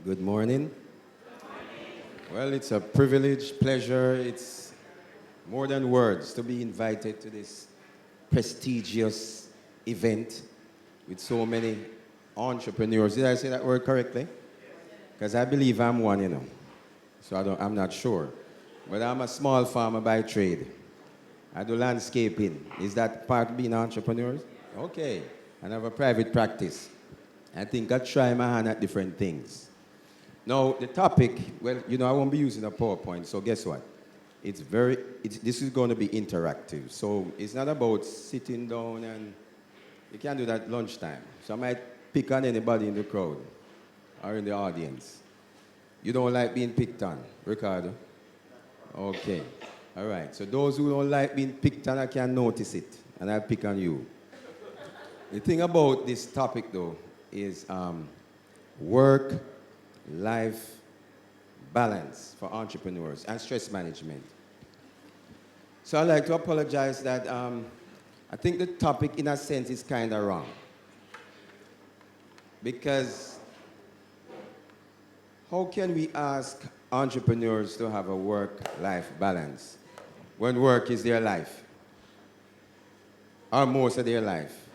Good morning. Well, it's a privilege, pleasure. It's more than words to be invited to this prestigious event with so many entrepreneurs. Did I say that word correctly? Because I believe I'm one. So I'm not sure. But I'm a small farmer by trade. I do landscaping. Is that part of being an entrepreneur? Okay. And I have a private practice. I think I try my hand at different things. Now, the topic, well, I won't be using a PowerPoint, so guess what? This is going to be interactive. So it's not about sitting down and you can't do that at lunchtime. So I might pick on anybody in the crowd or in the audience. You don't like being picked on, Ricardo? Okay. All right. So those who don't like being picked on, I can notice it, and I'll pick on you. The thing about this topic, though, is work-life balance for entrepreneurs and stress management. So I'd like to apologize that I think the topic, in a sense, is kind of wrong. Because how can we ask entrepreneurs to have a work-life balance when work is their life? Or most of their life,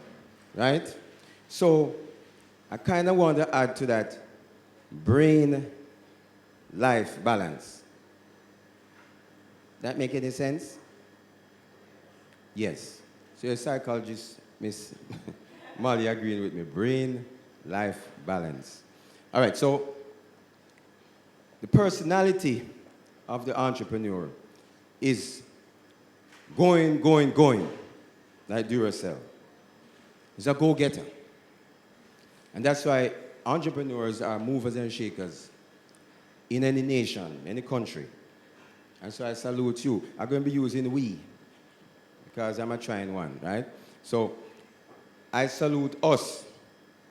right? So I kind of want to add to that brain-life balance. That make any sense? Yes. So your psychologist, Miss Molly, agreeing with me. Brain-life balance. All right, so the personality of the entrepreneur is going, like Duracell. He's a go-getter. And that's why entrepreneurs are movers and shakers in any nation, any country. And so I salute you. I'm going to be using we because I'm a trying one, right? So I salute us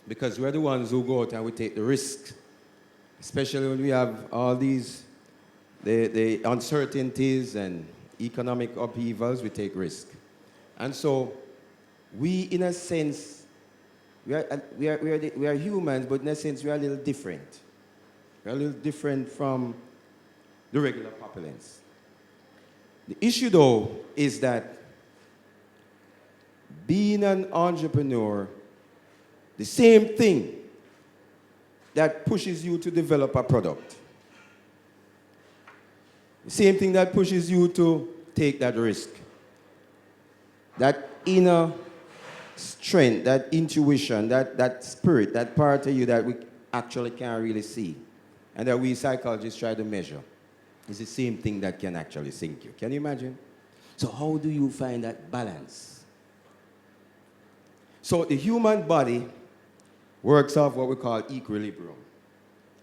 because we're the ones who go out and we take the risk, especially when we have all these the uncertainties and economic upheavals, we take risk. And so we, in a sense, we are humans, but in a sense, we are a little different. We're a little different from the regular populace. The issue, though, is that being an entrepreneur, the same thing that pushes you to develop a product, the same thing that pushes you to take that risk, that inner strength, that intuition, that spirit, that part of you that we actually can't really see, and that we psychologists try to measure, is the same thing that can actually sink you. Can you imagine? So how do you find that balance? So the human body works off what we call equilibrium,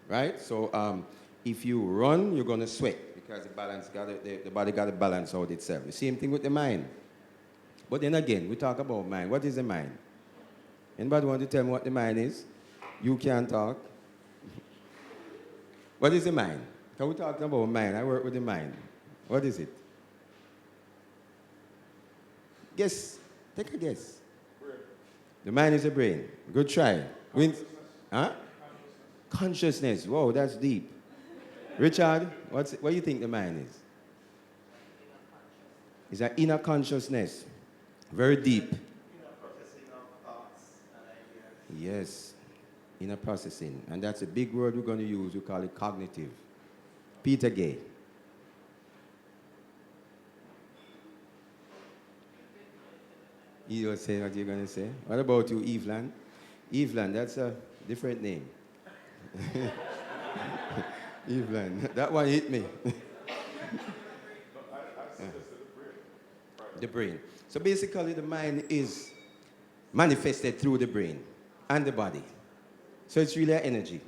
right? So if you run, you're going to sweat because the body got to balance out itself. The same thing with the mind. But then again, we talk about mind. What is the mind? Anybody want to tell me what the mind is? You can't talk. What is the mind? Because we're talking about mind. I work with the mind. What is it? Guess. Take a guess. Brain. The mind is the brain. Good try. Consciousness. Huh? Consciousness. Whoa, that's deep. Richard, what do you think the mind is? It's an inner consciousness. Very deep. Inner processing of thoughts and ideas. Yes, inner processing. And that's a big word we're going to use. We call it cognitive. Peter Gay. You will say what you're going to say. What about you, Evelyn? Evelyn, that's a different name. Evelyn, that one hit me. The brain. So basically, the mind is manifested through the brain and the body. So it's really an energy.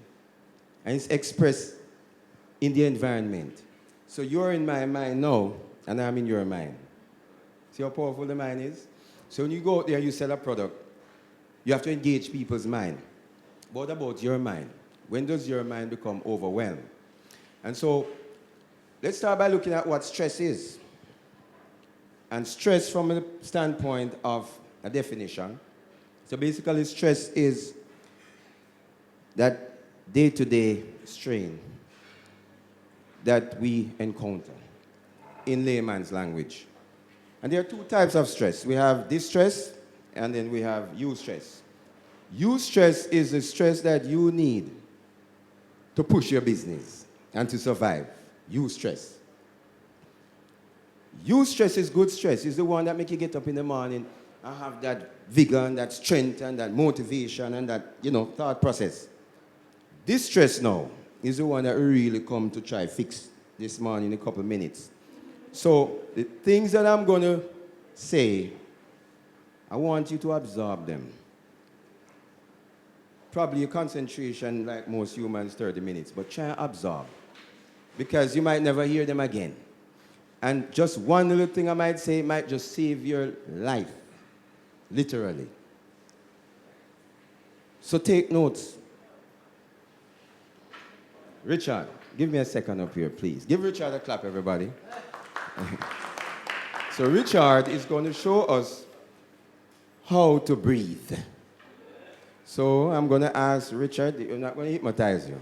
And it's expressed in the environment. So you're in my mind now, and I'm in your mind. See how powerful the mind is? So when you go out there, you sell a product, you have to engage people's mind. What about your mind? When does your mind become overwhelmed? And so let's start by looking at what stress is. And stress from the standpoint of a definition. So basically stress is that day-to-day strain that we encounter in layman's language. And there are two types of stress. We have distress, and then we have eustress. Eustress is the stress that you need to push your business and to survive. Eustress. Eustress is good stress. It's the one that make you get up in the morning and have that vigor and that strength and that motivation and that, thought process. Distress now is the one that we really come to try fix this morning in a couple of minutes. So the things that I'm going to say, I want you to absorb them. Probably your concentration, like most humans, 30 minutes, but try and absorb. Because you might never hear them again. And just one little thing I might say might just save your life, literally. So take notes. Richard, give me a second up here, please. Give Richard a clap, everybody. So Richard is going to show us how to breathe. So I'm going to ask Richard, I'm not going to hypnotize you,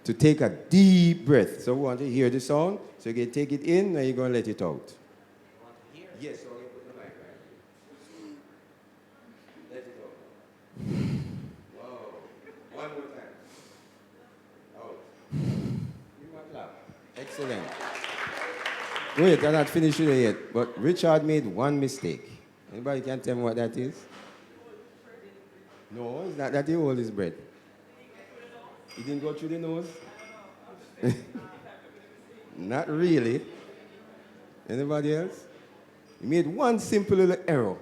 to take a deep breath. So we want to hear the sound. So you can take it in and you're going to let it out. You want to hear? Yes, so you put the mic right here. Let it out. Wow. One more time. Out. Give me a clap. Excellent. Wait, I'm not finished with it yet. But Richard made one mistake. Anybody can tell me what that is? No, it's not that he hold his breath. He didn't go through the nose? Not really. Anybody else? He made one simple little error,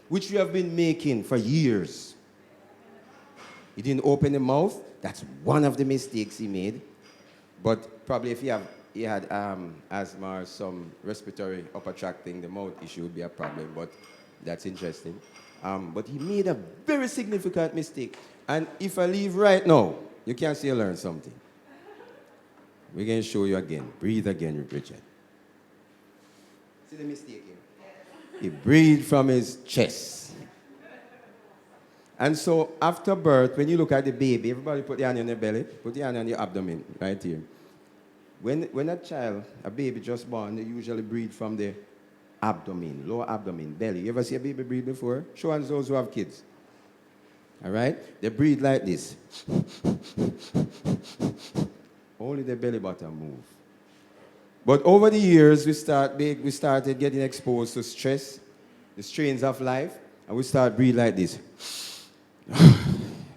which we have been making for years. He didn't open the mouth. That's one of the mistakes he made. But probably if he had asthma or some respiratory upper tract thing, the mouth issue would be a problem, but that's interesting. But he made a very significant mistake. And if I leave right now, you can't say you learned something. We're going to show you again. Breathe again, Richard. See the mistake here? He breathed from his chest. And so after birth, when you look at the baby, everybody put your hand on your belly, put your hand on your abdomen, right here. When a baby just born, they usually breathe from the abdomen, lower abdomen, belly. You ever see a baby breathe before? Show hands those who have kids. All right? They breathe like this. Only the belly button move. But over the years, we started getting exposed to stress, the strains of life, and we start breathe like this.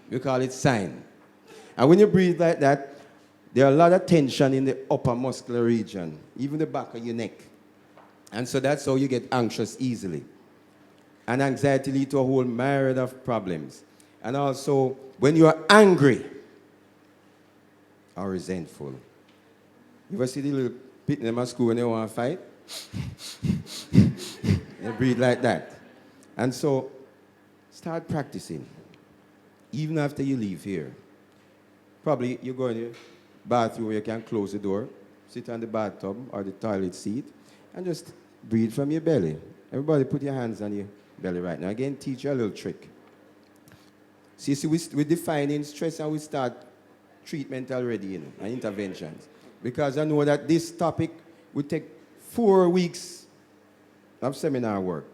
We call it sign. And when you breathe like that, there are a lot of tension in the upper muscular region, even the back of your neck. And so that's how you get anxious easily. And anxiety leads to a whole myriad of problems. And also, when you are angry or resentful, you ever see the little pit in my school when they want to fight? They breathe like that. And so, start practicing. Even after you leave here. Probably you go in the bathroom where you can close the door, sit on the bathtub or the toilet seat, and just breathe from your belly. Everybody put your hands on your belly right now. Again, teach you a little trick. See, we're defining stress and we start treatment already, and interventions. Because I know that this topic will take 4 weeks of seminar work.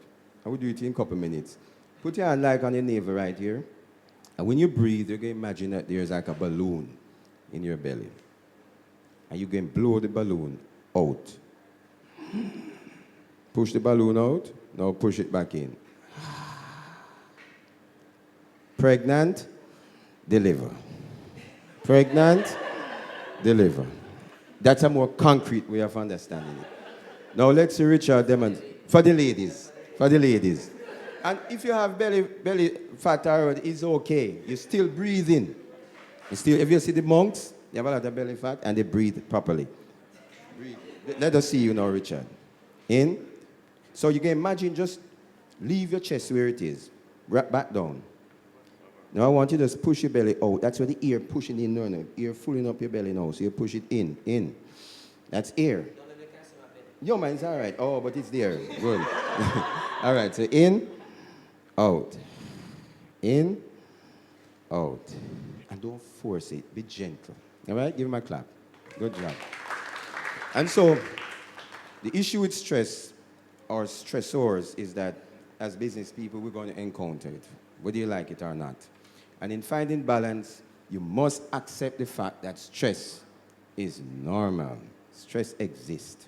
I will do it in a couple minutes. Put your hand like on your navel right here. And when you breathe, you can imagine that there's like a balloon in your belly. And you can blow the balloon out. Push the balloon out. Now push it back in. Pregnant, deliver. Pregnant, deliver. That's a more concrete way of understanding it. Now let's see Richard demonstrate. For the ladies. For the ladies. And if you have belly fat already, it's okay. You're still breathing. If you see the monks, they have a lot of belly fat and they breathe properly. Breathe. Let us see you now, Richard. In. So you can imagine just leave your chest where it is. Wrap back down. Now I want you to just push your belly out. That's where the ear pushing in. No. Ear pulling up your belly now. So you push it in. That's air. Your mind's all right. Oh, but it's there. Good. All right, so in, out. In, out. And don't force it. Be gentle. All right? Give him a clap. Good job. And so, the issue with stress or stressors is that as business people, we're going to encounter it, whether you like it or not. And in finding balance, you must accept the fact that stress is normal. Stress exists.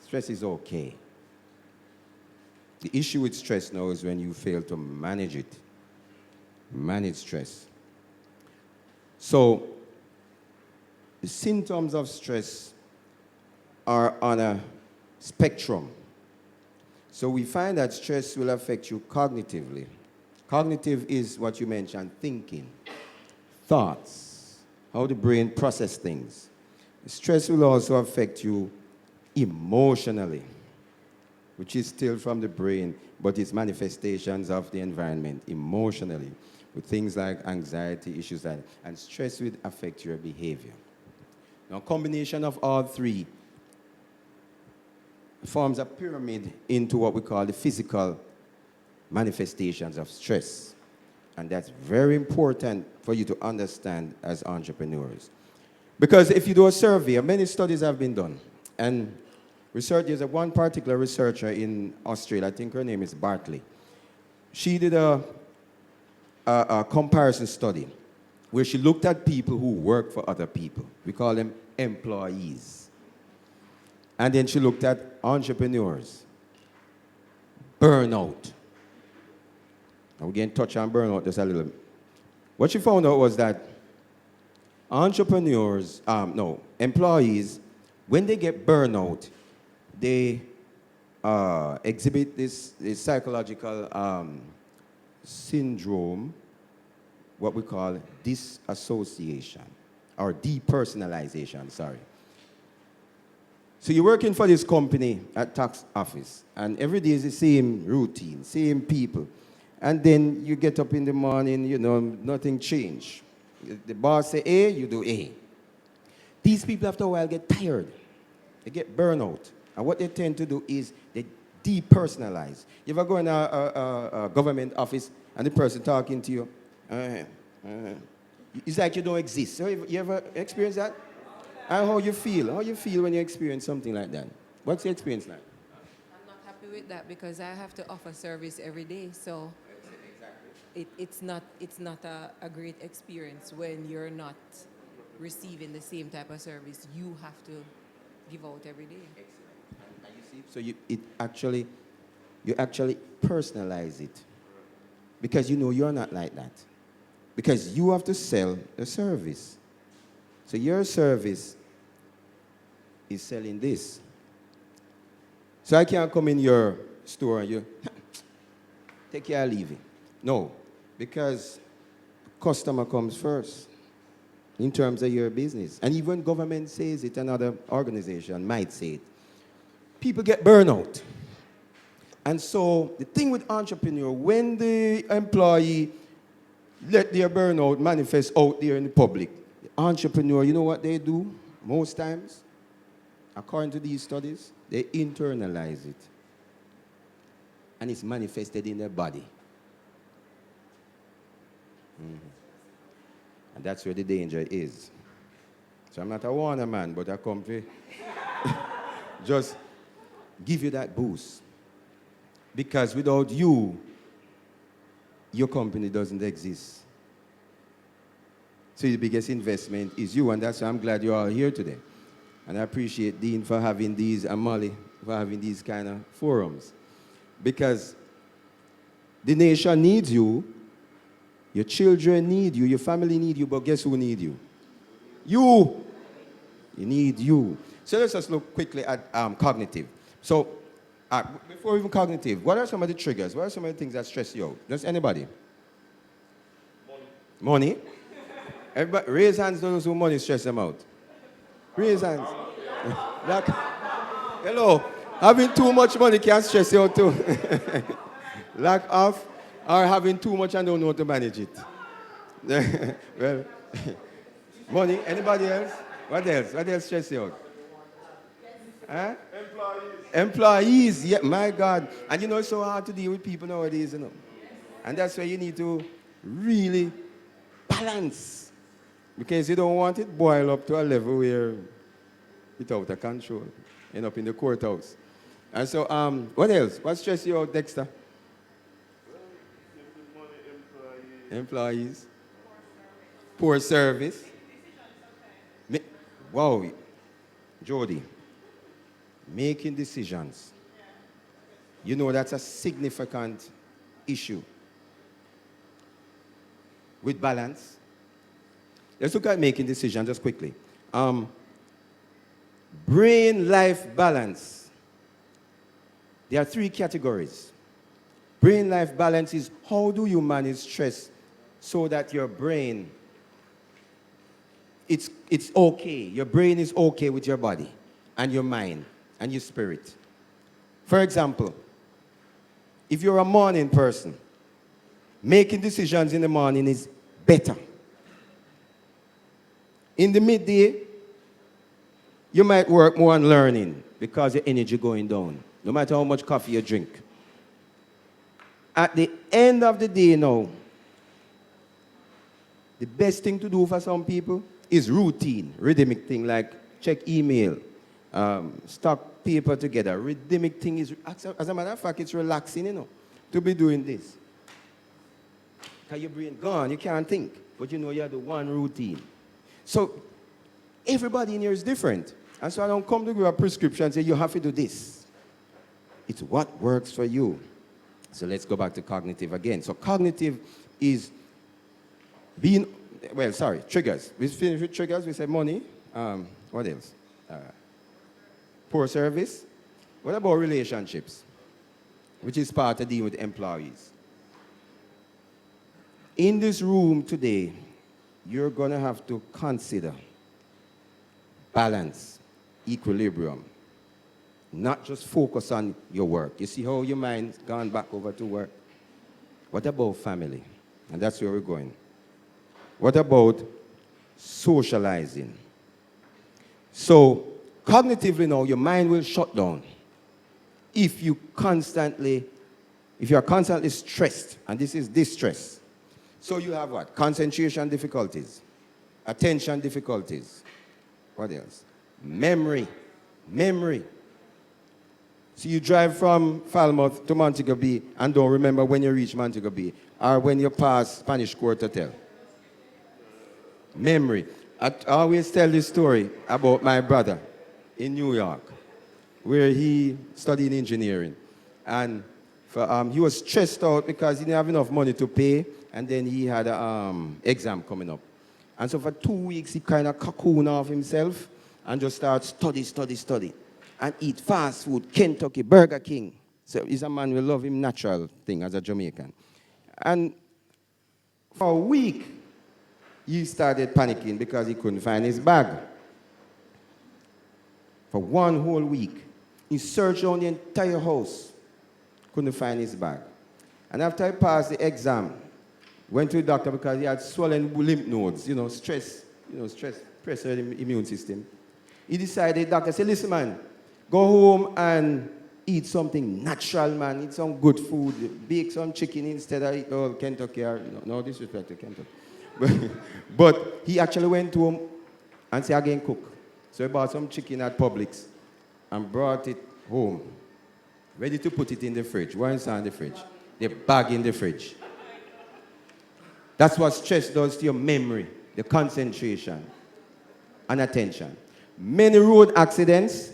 Stress is okay. The issue with stress now is when you fail to manage it. Manage stress. So, the symptoms of stress are on a spectrum. So we find that stress will affect you cognitively. Cognitive is what you mentioned, thinking, thoughts, how the brain processes things. Stress will also affect you emotionally, which is still from the brain, but it's manifestations of the environment emotionally, with things like anxiety, issues like that. And stress will affect your behavior. Now, combination of all three forms a pyramid into what we call the physical manifestations of stress. And that's very important for you to understand as entrepreneurs. Because if you do a survey, many studies have been done. And there's one particular researcher in Australia, I think her name is Bartley. She did a comparison study where she looked at people who work for other people. We call them employees. And then she looked at entrepreneurs. Burnout. And we're going to touch on burnout just a little bit. What she found out was that employees, when they get burnout, they exhibit this psychological syndrome, what we call disassociation, or depersonalization, sorry. So you're working for this company at tax office, and every day is the same routine, same people. And then you get up in the morning, nothing changed. The boss say A, you do A. These people after a while get tired. They get burnout. And what they tend to do is they depersonalize. You ever go in a government office and the person talking to you, it's like you don't exist. So you ever experience that? And how you feel? How you feel when you experience something like that? What's your experience like? I'm not happy with that because I have to offer service every day. So it's not a great experience when you're not receiving the same type of service you have to give out every day. Excellent. And you see, so you actually personalize it because you're not like that. Because you have to sell a service. So your service is selling this. So I can't come in your store and you take care of leaving. No, because customer comes first in terms of your business. And even government says it, another organization might say it. People get burnout. And so the thing with entrepreneur, when the employee let their burnout manifest out there in the public, the entrepreneur, you know what they do most times? According to these studies, they internalize it. And it's manifested in their body. Mm-hmm. And that's where the danger is. So I'm not a warner man, but I come to just give you that boost. Because without you, your company doesn't exist. So the biggest investment is you, and that's why I'm glad you're all here today. And I appreciate Dean for having these, and Molly for having these kind of forums. Because the nation needs you, your children need you, your family need you, but guess who need you? You! You need you. So let's just look quickly at cognitive. So, before even cognitive, what are some of the triggers? What are some of the things that stress you out? Just anybody? Money? Everybody, raise hands those who money stress them out. Raise hands. Like, hello, having too much money can stress you out too. Lack of, or having too much and don't know how to manage it. Well, money, anybody else? What else? What else stress you out? Huh? Employees, yeah, my God. And it's so hard to deal with people nowadays, And that's why you need to really balance. Because you don't want it boil up to a level where it's out of control, end up in the courthouse. And so, what else? What stress you out, Dexter? Employees. Poor service. Wow, Jody, making decisions. You know that's a significant issue. With balance. Let's look at making decisions just quickly. Brain-life balance. There are 3 categories. Brain-life balance is how do you manage stress so that your brain, it's okay. Your brain is okay with your body and your mind and your spirit. For example, if you're a morning person, making decisions in the morning is better. In the midday, you might work more on learning because your energy going down, no matter how much coffee you drink. At the end of the day now, the best thing to do for some people is routine, rhythmic thing like check email, stock paper together. Rhythmic thing is, as a matter of fact, it's relaxing, you know, to be doing this. Because your brain gone, you can't think, but you know you have the one routine. So everybody in here is different. And so I don't come to give a prescription and say you have to do this. It's what works for you. So let's go back to cognitive again. So cognitive is being, triggers. We finished with triggers, we said money. What else? Poor service. What about relationships? Which is part of dealing with employees. In this room today, you're going to have to consider balance, equilibrium. Not just focus on your work. You see how your mind's gone back over to work? What about family? And that's where we're going. What about socializing? So, cognitively now, your mind will shut down if you are constantly stressed, and this is distress. So you have what? Concentration difficulties, attention difficulties. What else? Memory. So you drive from Falmouth to Montego Bay and don't remember when you reach Montego Bay or when you pass Spanish Court Hotel. Memory. I always tell this story about my brother in New York where he studied engineering. And he was stressed out because he didn't have enough money to pay, and then he had an exam coming up. And so for 2 weeks, he kind of cocooned off himself and just started study, and eat fast food, Kentucky, Burger King. So he's a man who love him natural thing as a Jamaican. And for a week, he started panicking because he couldn't find his bag. For 1 whole week, he searched on the entire house, couldn't find his bag. And after he passed the exam, went to the doctor because he had swollen lymph nodes, stress, pressure in the immune system. He decided, doctor said, listen, man, go home and eat something natural, man. Eat some good food. Bake some chicken instead of eat all Kentucky. No disrespect to Kentucky. But he actually went home and said, again, cook. So he bought some chicken at Publix and brought it home, ready to put it in the fridge. Why inside the fridge? The bag in the fridge. That's what stress does to your memory, the concentration, and attention. Many road accidents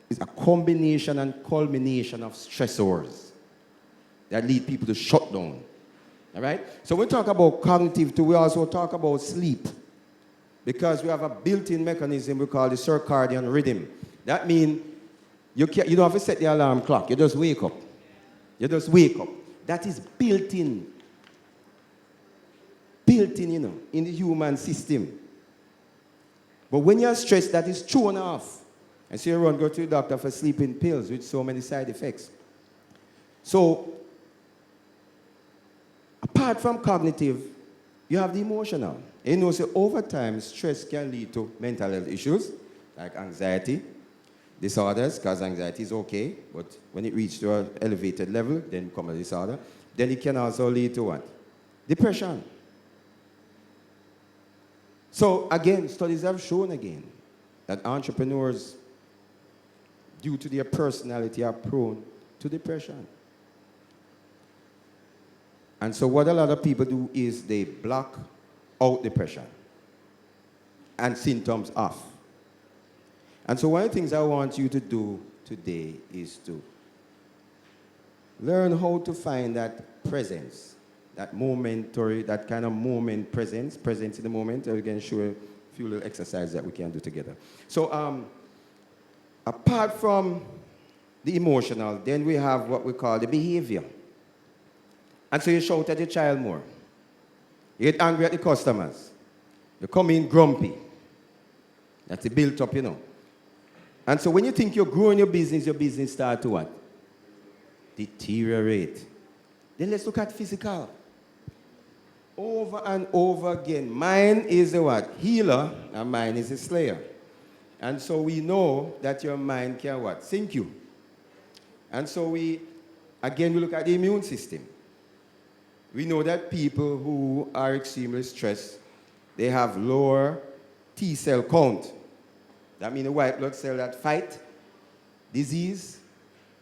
is a combination and culmination of stressors that lead people to shut down. All right? So when we talk about cognitive too, we also talk about sleep. Because we have a built-in mechanism we call the circadian rhythm. That means you don't have to set the alarm clock. You just wake up. That is built-in, in the human system. But when you're stressed, that is thrown off. And so you go to the doctor for sleeping pills with so many side effects. So, apart from cognitive, you have the emotional. So over time, stress can lead to mental health issues like anxiety, disorders, because anxiety is okay, but when it reaches to an elevated level, then comes a disorder. Then it can also lead to what? Depression. So again, studies have shown again that entrepreneurs, due to their personality, are prone to depression. And so what a lot of people do is they block out depression and symptoms off. And so one of the things I want you to do today is to learn how to find that presence, that momentary, that kind of moment presence in the moment. And we can show a few little exercises that we can do together. So apart from the emotional, then we have what we call the behavior. And so you shout at your child more. You get angry at the customers. You come in grumpy. That's it built up, you know. And so when you think you're growing your business starts to what? Deteriorate. Then let's look at physical. Over and over again. Mind is the what? Healer, and mind is the slayer. And so we know that your mind can what? Sink you. And so we look at the immune system. We know that people who are extremely stressed, they have lower T cell count. That means the white blood cell that fight disease,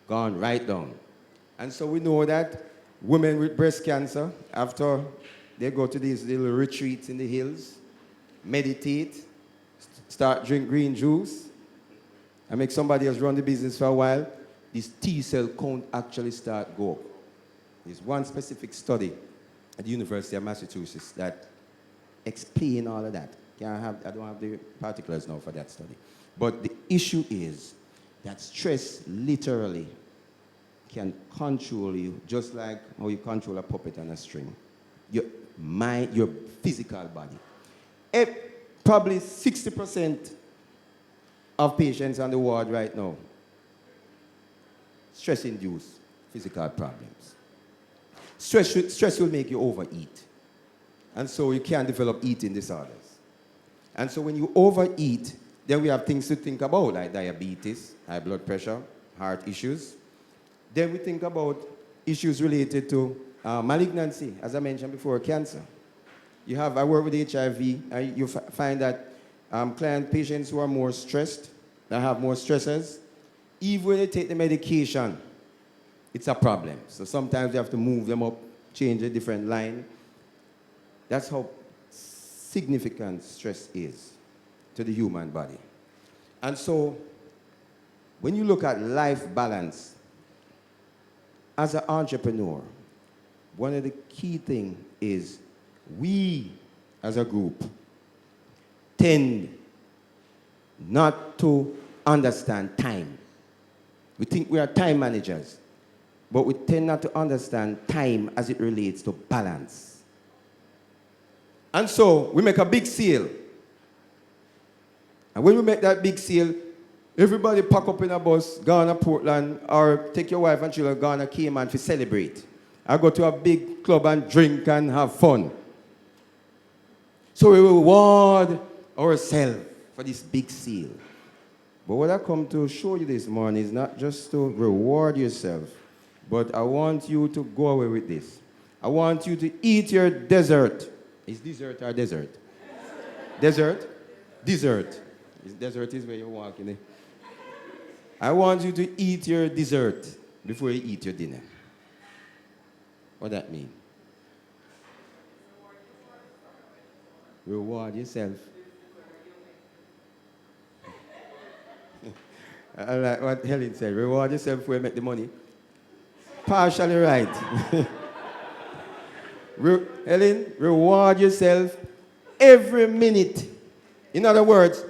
gone right down. And so we know that women with breast cancer, after they go to these little retreats in the hills, meditate, start drink green juice, and make somebody else run the business for a while, this T cell count actually start go up. There's one specific study at the University of Massachusetts that explain all of that. I don't have the particulars now for that study. But the issue is that stress literally can control you, just like how you control a puppet on a string. Your mind, your physical body. Probably 60% of patients on the ward right now, stress-induced physical problems. Stress will make you overeat. And so you can develop eating disorders. And so when you overeat, then we have things to think about, like diabetes, high blood pressure, heart issues. Then we think about issues related to malignancy, as I mentioned before, cancer. I work with HIV, and you find that patients who are more stressed, that have more stressors, even when they take the medication, it's a problem. So sometimes you have to move them up, change a different line. That's how significant stress is to the human body. And so when you look at life balance, as an entrepreneur, one of the key things is we, as a group, tend not to understand time. We think we are time managers, but we tend not to understand time as it relates to balance. And so we make a big sale. And when we make that big sale, everybody pack up in a bus, go to Portland, or take your wife and children, go to Cayman to celebrate. I go to a big club and drink and have fun. So we reward ourselves for this big sale. But what I come to show you this morning is not just to reward yourself, but I want you to go away with this. I want you to eat your dessert. Is dessert or dessert? Dessert? Dessert. Dessert is where you walk in it. I want you to eat your dessert before you eat your dinner. What that mean? Reward yourself. I like what Helen said. Reward yourself before you make the money. Partially right. Helen, reward yourself every minute. In other words,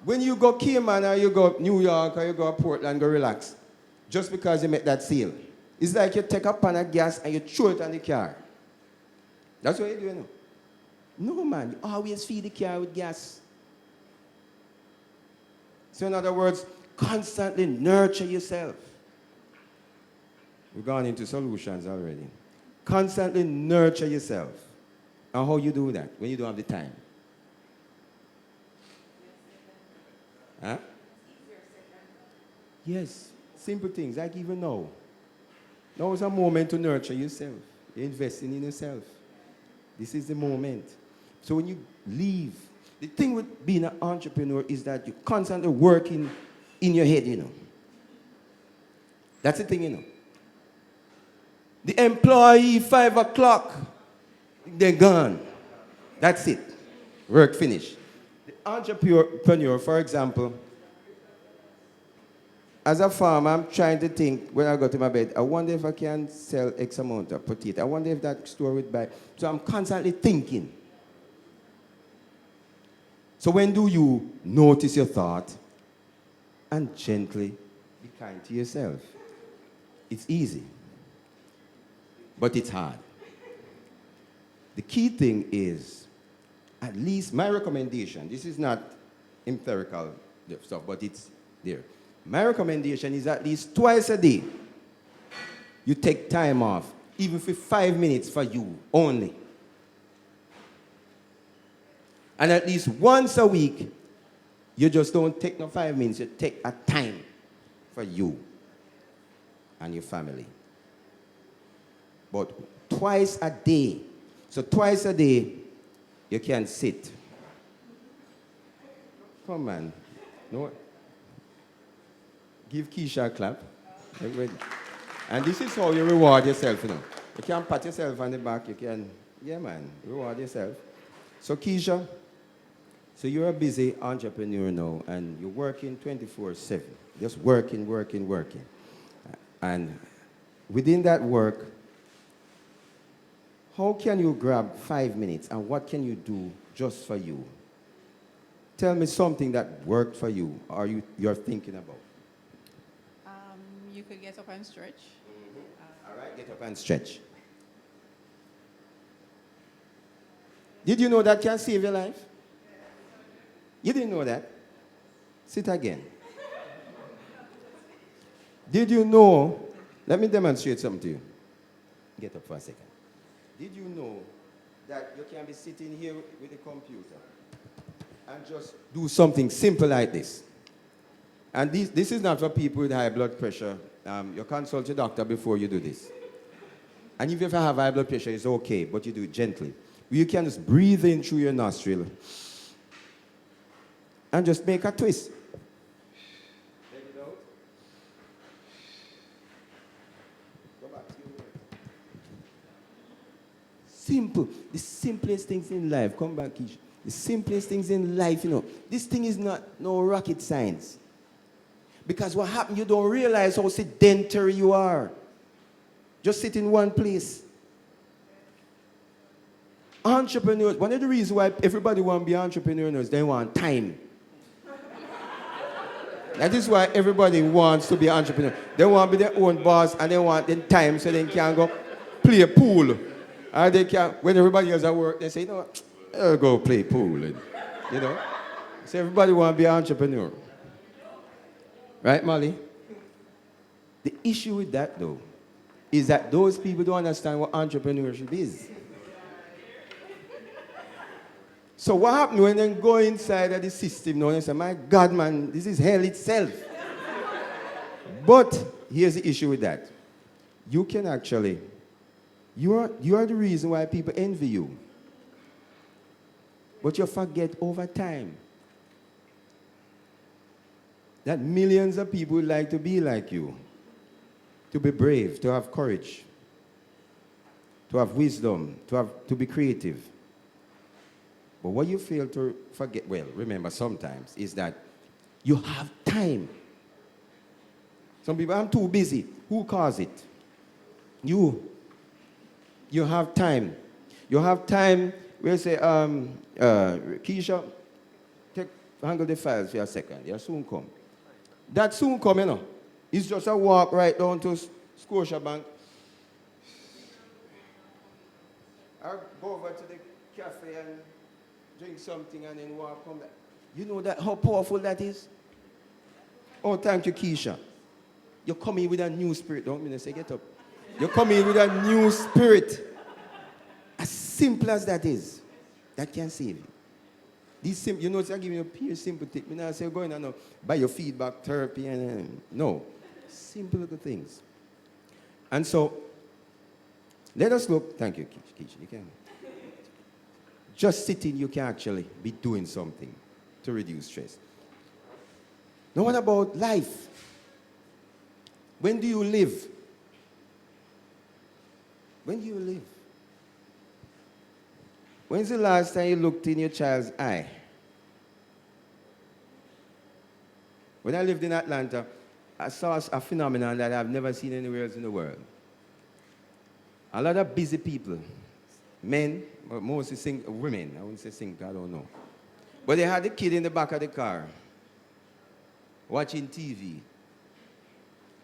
when you go Cayman or you go New York or you go Portland, go relax. Just because you make that sale. It's like you take a pan of gas and you throw it on the car. That's what you do, you know. No, man. You always feed the car with gas. So in other words, constantly nurture yourself. We've gone into solutions already. Constantly nurture yourself. And how you do that when you don't have the time? Huh? Yes, simple things like even now. Now is a moment to nurture yourself. You're investing in yourself. This is the moment. So when you leave, The thing with being an entrepreneur is that you're constantly working in your head, That's the thing, The employee, 5 o'clock, they're gone. That's it. Work finished. The entrepreneur, for example, as a farmer, I'm trying to think when I go to my bed, I wonder if I can sell X amount of potato. I wonder if that store would buy. So I'm constantly thinking. So when do you notice your thought and gently be kind to yourself? It's easy, but it's hard. The key thing is, at least my recommendation, this is not empirical stuff, but it's there. My recommendation is at least twice a day, you take time off, even for 5 minutes for you only. And at least once a week, you just don't take no 5 minutes, you take a time for you and your family. But twice a day. So twice a day, you can sit. Come on. No. Give Keisha a clap. And this is how you reward yourself, You can pat yourself on the back, you can, yeah man, reward yourself. So Keisha, so you're a busy entrepreneur now, and you're working 24/7. Just working. And within that work, how can you grab 5 minutes, and what can you do just for you? Tell me something that worked for you, or you're thinking about. You could get up and stretch. All right, get up and stretch. Did you know that can save your life? You didn't know that? Sit again. Did you know? Let me demonstrate something to you. Get up for a second. Did you know that you can be sitting here with the computer and just do something simple like this? And this is not for people with high blood pressure. You consult your doctor before you do this. And if you have high blood pressure, it's okay, but you do it gently. You can just breathe in through your nostril and just make a twist. Let it out. Go back to your work. Simple. The simplest things in life. Come back, Keisha. The simplest things in life, This thing is not no rocket science. Because what happened, you don't realize how sedentary you are. Just sit in one place. Entrepreneurs, one of the reasons why everybody wants to be entrepreneurs is they want time. That is why everybody wants to be an entrepreneur. They want to be their own boss, and they want the time so they can go play pool. Or they can, when everybody else at work, they say, I'll go play pool. And, So everybody wants to be an entrepreneur. Right, Molly? The issue with that, though, is that those people don't understand what entrepreneurship is. So what happened when they go inside of the system now and say, my God, man, this is hell itself. But here's the issue with that. You can actually, you are the reason why people envy you. But you forget over time that millions of people would like to be like you, to be brave, to have courage, to have wisdom, to be creative. But what you fail to forget, well, remember sometimes, is that you have time. Some people, I'm too busy. Who caused it? You. You have time. You have time. We'll say, Keisha, handle the files for a second. You'll soon come. That soon come, It's just a walk right down to Scotiabank. I'll go over to the cafe and drink something and then walk home. You know that how powerful that is? Oh, thank you, Keisha. You're coming with a new spirit. Don't mean to say get up. You're coming with a new spirit. As simple as that is, that can save you. These I'm giving you a pure simple tip. I say go in and buy your feedback therapy and no. Simple little things. And so, let us look. Thank you, Keisha. You can. just sitting, you can actually be doing something to reduce stress. Now, what about life? When do you live? When do you live? When's the last time you looked in your child's eye? When I lived in Atlanta, I saw a phenomenon that I've never seen anywhere else in the world. A lot of busy people, men, but mostly women, I wouldn't say single, I don't know. But they had the kid in the back of the car, watching TV,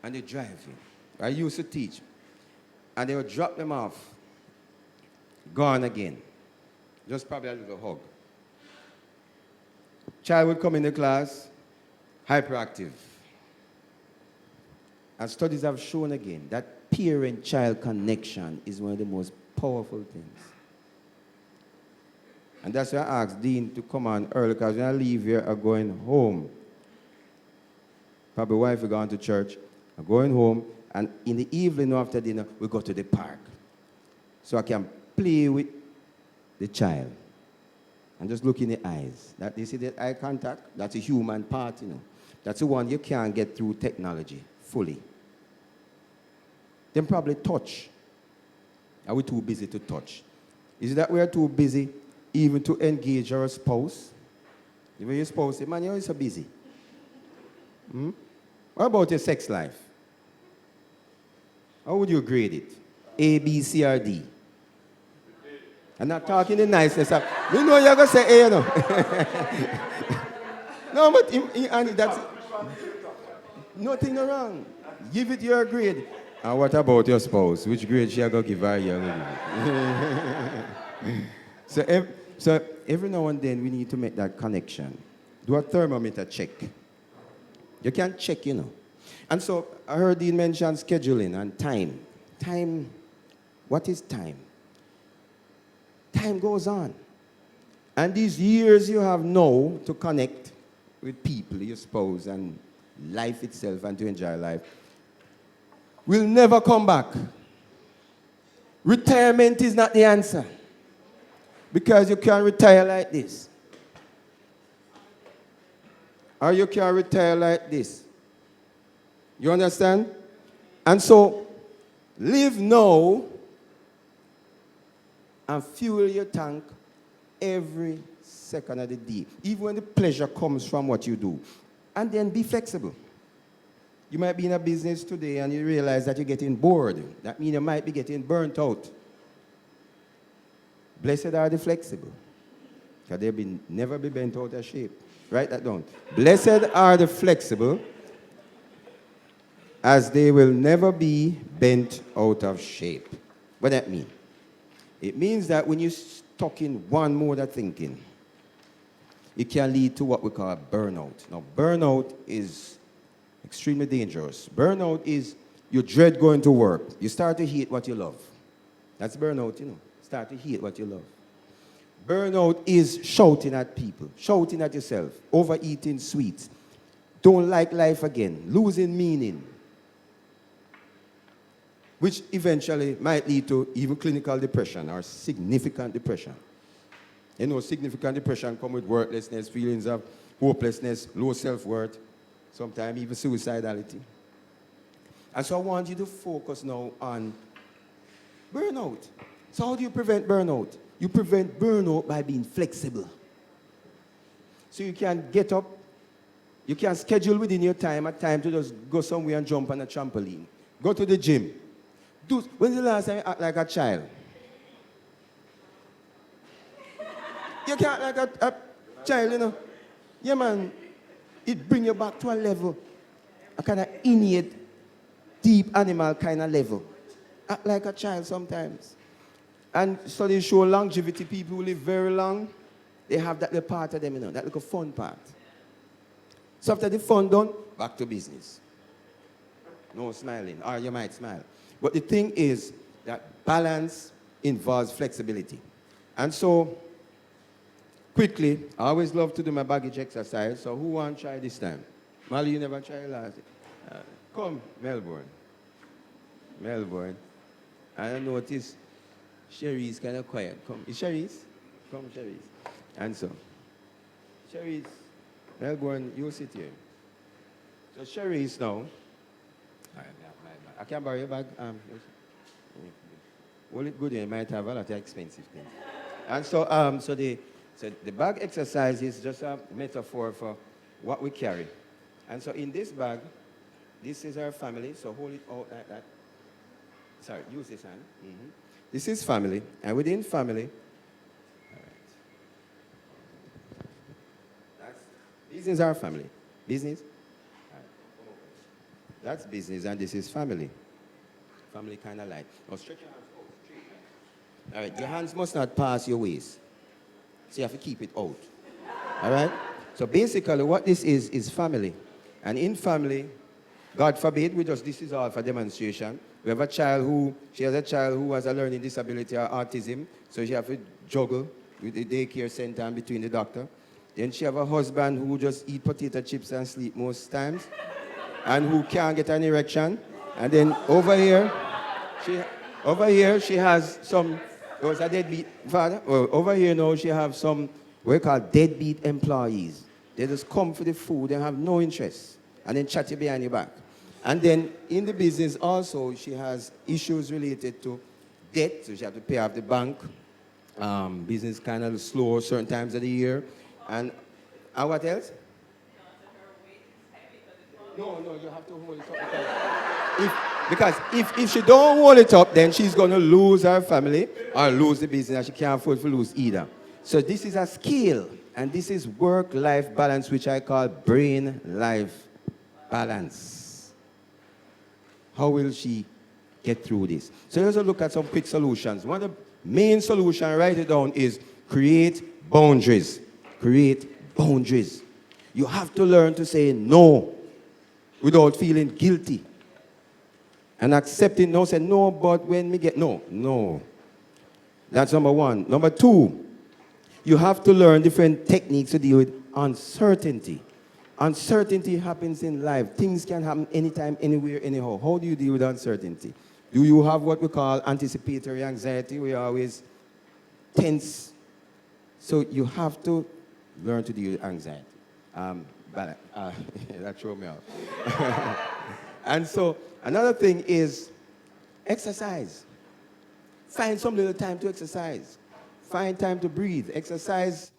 and they're driving. I used to teach, and they would drop them off, gone again. Just probably a little hug. Child would come in the class, hyperactive. And studies have shown again that parent-child connection is one of the most powerful things. And that's why I asked Dean to come on early, because when I leave here, I'm going home. Probably wife will go on to church. I'm going home, and in the evening after dinner, we go to the park. So I can play with the child and just look in the eyes. That, you see that eye contact? That's a human part, you know. That's the one you can't get through technology fully. Then probably touch. Are we too busy to touch? Is it that we are too busy even to engage our spouse? If your spouse say, man, you're so busy. What about your sex life? How would you grade it? A, B, C, or D? I'm not talking the niceness of, you know you're going to say A, you know. No, but and that's nothing wrong. Give it your grade. And what about your spouse? Which grade she going to give her? So every now and then we need to make that connection. Do a thermometer check. You can check, you know. And so I heard Dean mention scheduling and time. Time, what is time? Time goes on. And these years you have now to connect with people, your spouse, and life itself, and to enjoy life, will never come back. Retirement is not the answer. Because you can retire like this. Or you can retire like this. You understand? And so, live now and fuel your tank every second of the day, even when the pleasure comes from what you do. And then be flexible. You might be in a business today and you realize that you're getting bored. That means you might be getting burnt out. Blessed are the flexible, because they'll never be bent out of shape. Write that down. Blessed are the flexible, as they will never be bent out of shape. What does that mean? It means that when you're stuck in one mode of thinking, it can lead to what we call burnout. Now, burnout is extremely dangerous. Burnout is you dread going to work. You start to hate what you love. That's burnout, you know. Start to hate what you love. Burnout is shouting at people, shouting at yourself, overeating sweets, don't like life again, losing meaning, which eventually might lead to even clinical depression or significant depression. You know, significant depression comes with worthlessness, feelings of hopelessness, low self-worth, sometimes even suicidality. And so I want you to focus now on burnout. So how do you prevent burnout? You prevent burnout by being flexible. So you can get up, you can schedule within your time a time to just go somewhere and jump on a trampoline. Go to the gym. When's the last time you act like a child? You can't act like a child, you know. Yeah, man. It brings you back to a level, a kind of innate, deep animal kind of level. Act like a child sometimes. And studies show longevity, people who live very long, they have that little part of them, you know, that little fun part. So after the fun done, back to business. No smiling, or you might smile. But the thing is that balance involves flexibility. And so, quickly, I always love to do my baggage exercise, so who wants to try this time? Molly, you never tried last time. Come, Melbourne. And I notice Sherry's kind of quiet. Come, is Sherry's? Come, Cherise. And so, Cherise, Melbourne, you sit here. So Cherise now, I can borrow your bag. Well, it good, you might have a lot of expensive things. And so, so the bag exercise is just a metaphor for what we carry. And so in this bag, this is our family, so hold it out like that. Sorry, use this hand. This is family, and within family, all right. This is our family. Business. All right. That's business, and this is family. Family kind of light. Now stretch your hands out straight. All right, your hands must not pass your waist. So you have to keep it out. All right? So basically what this is family. And in family, God forbid, this is all for demonstration. We have she has a child who has a learning disability or autism, so she has to juggle with the daycare center and between the doctor. Then she have a husband who just eat potato chips and sleep most times, and who can't get an erection. And then over here, she has some, it was a deadbeat father. Well, over here now, she have some, what we call deadbeat employees. They just come for the food and have no interest, and then chat you behind your back. And then in the business also, she has issues related to debt, so she has to pay off the bank. Business kind of slow certain times of the year. And what else? No, you have to hold it up because if she don't hold it up, then she's going to lose her family or lose the business, and she can't afford to lose either. So this is a skill, and this is work-life balance, which I call brain-life balance. How will she get through this? So let's look at some quick solutions. One of the main solutions, write it down, is create boundaries. Create boundaries. You have to learn to say no without feeling guilty. And accepting no, say no, but when we get no. That's number one. Number two, you have to learn different techniques to deal with uncertainty. Uncertainty happens in life. Things can happen anytime, anywhere, anyhow. How do you deal with uncertainty? Do you have what we call anticipatory anxiety? We are always tense. So you have to learn to deal with anxiety. That threw me off. And so another thing is exercise. Find some little time to exercise. Find time to breathe. Exercise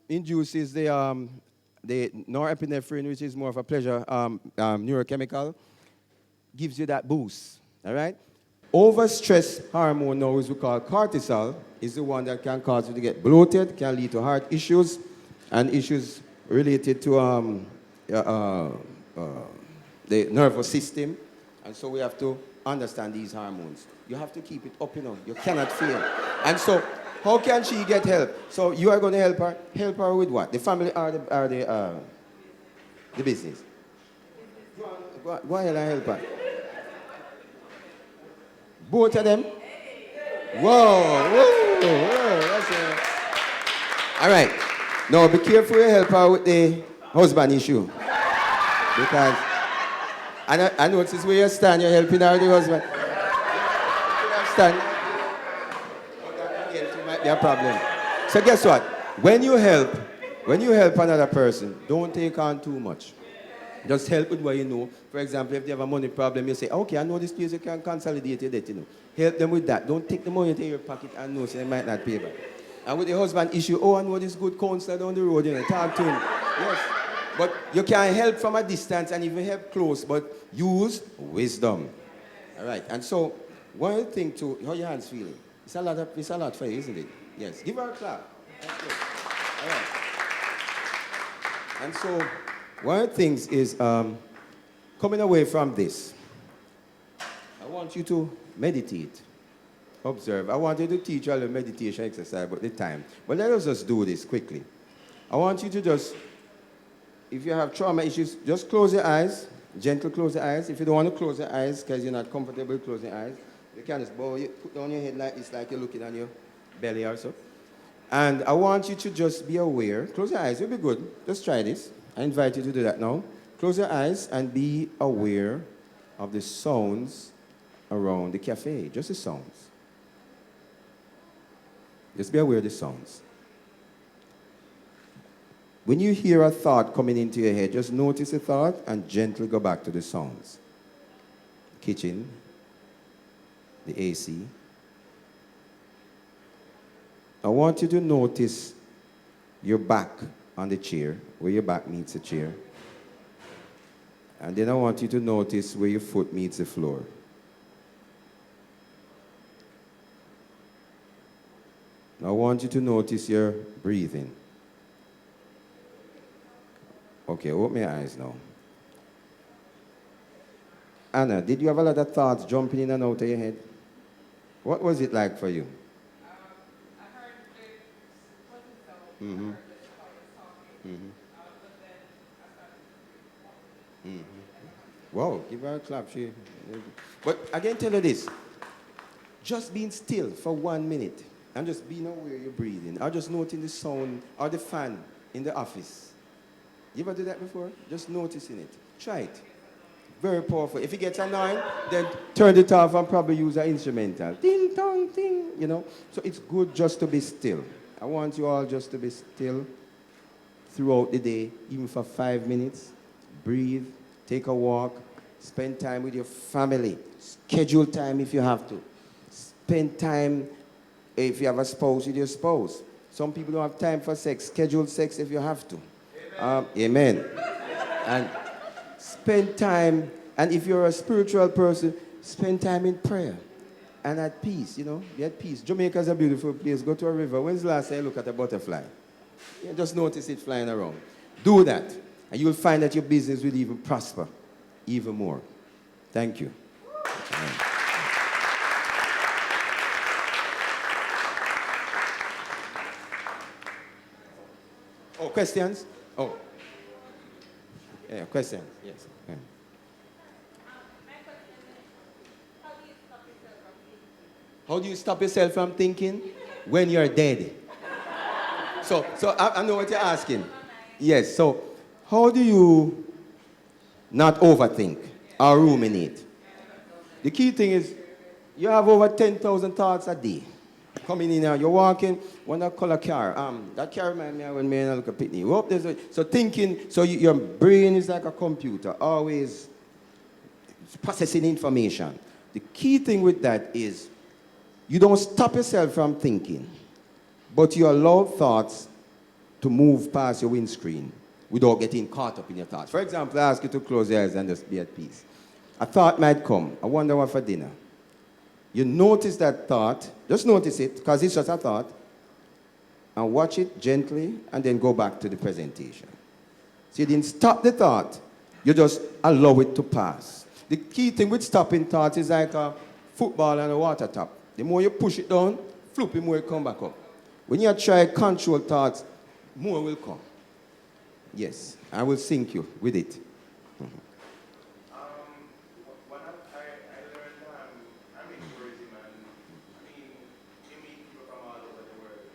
induces the norepinephrine, which is more of a pleasure neurochemical, gives you that boost. All right? Overstress hormone now is we call cortisol, is the one that can cause you to get bloated, can lead to heart issues, and issues related to the nervous system. And so we have to understand these hormones. You have to keep it up, you cannot fail. And so how can she get help? So you are going to help her. Help her with what? The family or the business? Go ahead and help her. Both of them? Whoa, that's it. All right. Now be careful you help her with the husband issue. Because I notice where you stand, you're helping her with the husband. Stand. It might be a problem. So guess what? When you help another person, don't take on too much. Just help with what you know. For example, if they have a money problem, you say, okay, I know this place, you can consolidate your debt, Help them with that. Don't take the money into your pocket and know so they might not pay back. And with the husband issue, I know this good counselor down the road, talk to him. Yes. But you can help from a distance and even help close, but use wisdom. All right. And so, one thing to, how your hands feeling? It's a lot for you, isn't it? Yes. Give her a clap. That's good. All right. And so, one of the things is coming away from this. I want you to meditate. Observe. I want you to teach all the meditation exercise about the time. But let us just do this quickly. I want you to just, if you have trauma issues, just close your eyes. Gentle close your eyes. If you don't want to close your eyes because you're not comfortable closing your eyes, you can just put down your head like this, like you're looking on your belly also. And I want you to just be aware. Close your eyes. It'll be good. Just try this. I invite you to do that now. Close your eyes and be aware of the sounds around the cafe. Just the sounds. Just be aware of the sounds. When you hear a thought coming into your head, just notice the thought and gently go back to the sounds. Kitchen, the AC. I want you to notice your back on the chair, where your back meets the chair. And then I want you to notice where your foot meets the floor. I want you to notice your breathing. Okay, open your eyes now. Anna, did you have a lot of thoughts jumping in and out of your head? What was it like for you? I heard it wasn't so. Mm-hmm. I heard that I was talking, Mm-hmm. but then I started to Mm-hmm. Wow, give her a clap. But again, tell her this. Just being still for 1 minute and just being aware you're breathing, or just noting the sound or the fan in the office. You ever do that before? Just noticing it. Try it. Very powerful. If it gets annoying, then turn it off and probably use an instrumental. Ding, dong, ding, you know. So it's good just to be still. I want you all just to be still throughout the day, even for 5 minutes. Breathe, take a walk, spend time with your family. Schedule time if you have to. Spend time, if you have a spouse, with your spouse. Some people don't have time for sex. Schedule sex if you have to. Amen. And spend time, and if you're a spiritual person, spend time in prayer and at peace, you know, be at peace. Jamaica is a beautiful place. Go to a river. When's the last time you look at a butterfly? Yeah, just notice it flying around. Do that, and you'll find that your business will even prosper even more. Thank you. Amen. Oh, questions? Oh. Yeah, questions. Yes. Yeah. How do you stop yourself from thinking? When you're dead. So I know what you're asking. Yes, so how do you not overthink or ruminate? The key thing is you have over 10,000 thoughts a day. Coming in here, you're walking, one that color car. That car reminds me of when me and I look at Pitney. So thinking, so your brain is like a computer, always processing information. The key thing with that is you don't stop yourself from thinking, but you allow thoughts to move past your windscreen without getting caught up in your thoughts. For example, I ask you to close your eyes and just be at peace. A thought might come. I wonder what for dinner. You notice that thought, just notice it, because it's just a thought, and watch it gently, and then go back to the presentation. So you didn't stop the thought, you just allow it to pass. The key thing with stopping thoughts is like a football and a water tap. The more you push it down, flip, the more it come back up. When you try control thoughts, more will come. Yes, I will sink you with it. When I learned I'm in tourism and I mean, you meet people from all over the world.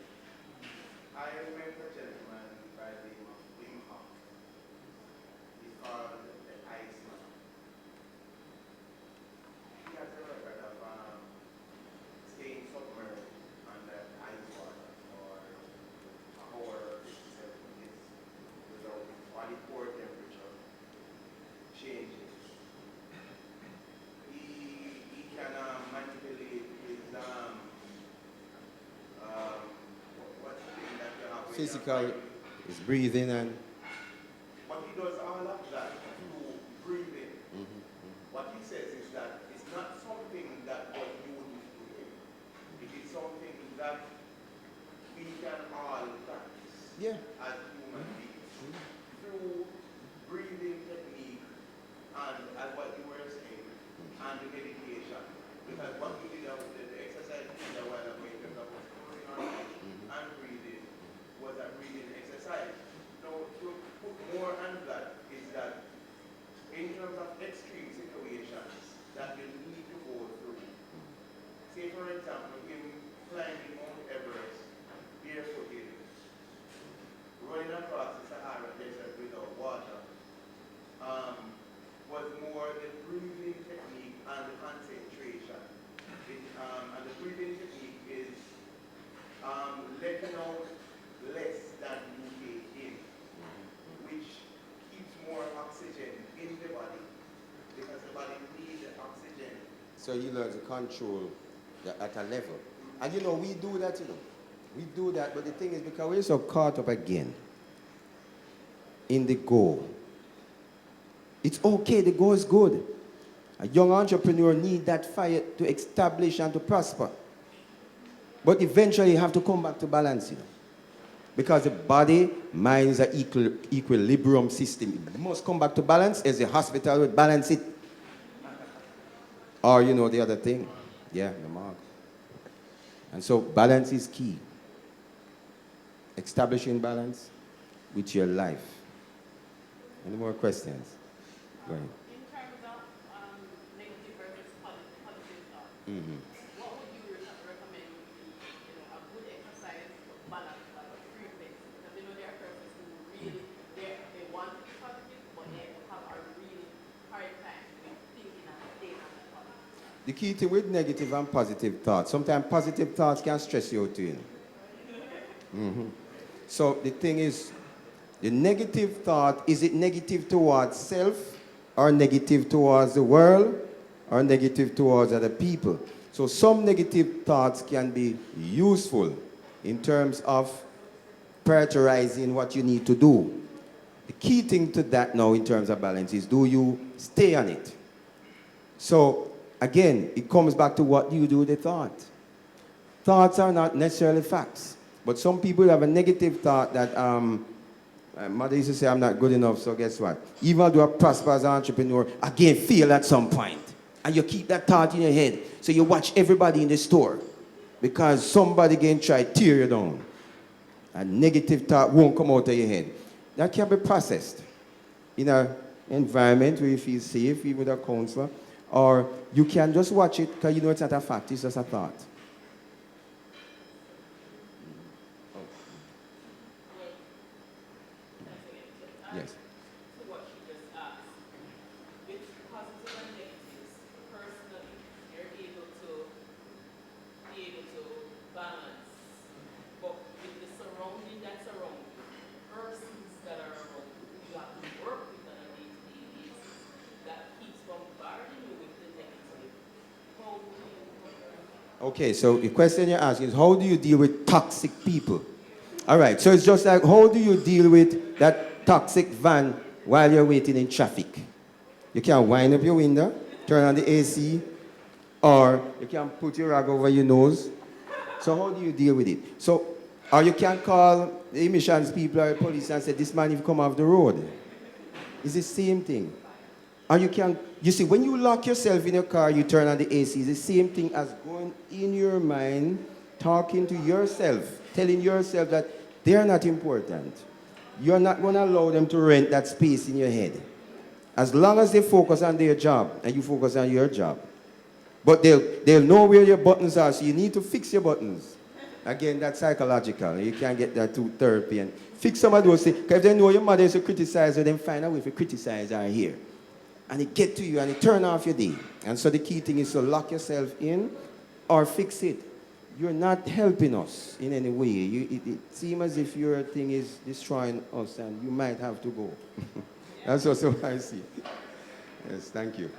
I met a gentleman by the name of Wim Hof. He's called the Iceman. He has a record of staying submerged under ice water for a hour or 57 minutes without body core temperature changing. He can manipulate his what's the thing that you have Physical is breathing and... But he does all of that through breathing. What he says is that it's not something that was unique to him. It is something that we can all practice as human beings through breathing technique and as what you were saying, and the meditation. Because what we did, the exercise we did a while ago in terms of closing our eyes and breathing was a breathing exercise. So to put more on that is that in terms of extreme situations that you need to go through. Say for example, him climbing Mount Everest barefooted, running across the Sahara Desert without water, was more the breathing technique and the concentration. So he learns to control at a level. And you know, we do that, you know. We do that, but the thing is, because we're so caught up again in the goal. It's okay, the goal is good. A young entrepreneur needs that fire to establish and to prosper. But eventually you have to come back to balance, you know. Because the body, mind is an equilibrium system. It must come back to balance, as the hospital would balance it. Or, you know, the other thing. Yeah, the mark. And so balance is key. Establishing balance with your life. Any more questions? Go ahead. In terms of negative versus positive thought, Mm-hmm. what would you recommend would be, a good exercise for balance, like a frequency? Because there are persons who really they want to be positive, but they have a really hard time with thinking and staying on the positive. The key thing with negative and positive thoughts, sometimes positive thoughts can stress you out too. Mm-hmm. So the thing is, the negative thought, is it negative towards self, or negative towards the world, or negative towards other people? So some negative thoughts can be useful in terms of prioritizing what you need to do. The key thing to that now in terms of balance is, do you stay on it? So again, it comes back to what you do with the thought. Thoughts are not necessarily facts. But some people have a negative thought that, my mother used to say, I'm not good enough, so guess what? Even though I prosper as an entrepreneur, again, fail at some point. And you keep that thought in your head. So you watch everybody in the store. Because somebody can try to tear you down. A negative thought won't come out of your head. That can be processed in an environment where you feel safe, even with a counselor. Or you can just watch it because you know it's not a fact, it's just a thought. Yes. To what she just asked, with positive and negatives, personally, you're able to balance. But with the surrounding that's around you, persons that are around you, you have to work with on a day-to-day basis, that keeps bombarding you with the negative. How do you Okay, so the question you're asking is, how do you deal with toxic people? All right, so it's just like, how do you deal with that toxic van while you're waiting in traffic? You can wind up your window, turn on the AC, or you can put your rag over your nose. So how do you deal with it? So, or you can call the emissions people or the police and say, this man, you've come off the road. It's the same thing. Or you see, when you lock yourself in your car, you turn on the AC, it's the same thing as going in your mind, talking to yourself, telling yourself that they're not important. You're not going to allow them to rent that space in your head. As long as they focus on their job and you focus on your job. But they'll know where your buttons are, so you need to fix your buttons. Again, that's psychological. You can't get that through therapy. And fix some of those things. Because if they know your mother is a criticizer, then find out if you criticize her here. And it get to you and it turn off your day. And so the key thing is to lock yourself in or fix it. You're not helping us in any way. It seems as if your thing is destroying us and you might have to go. That's also how I see it. Yes, thank you.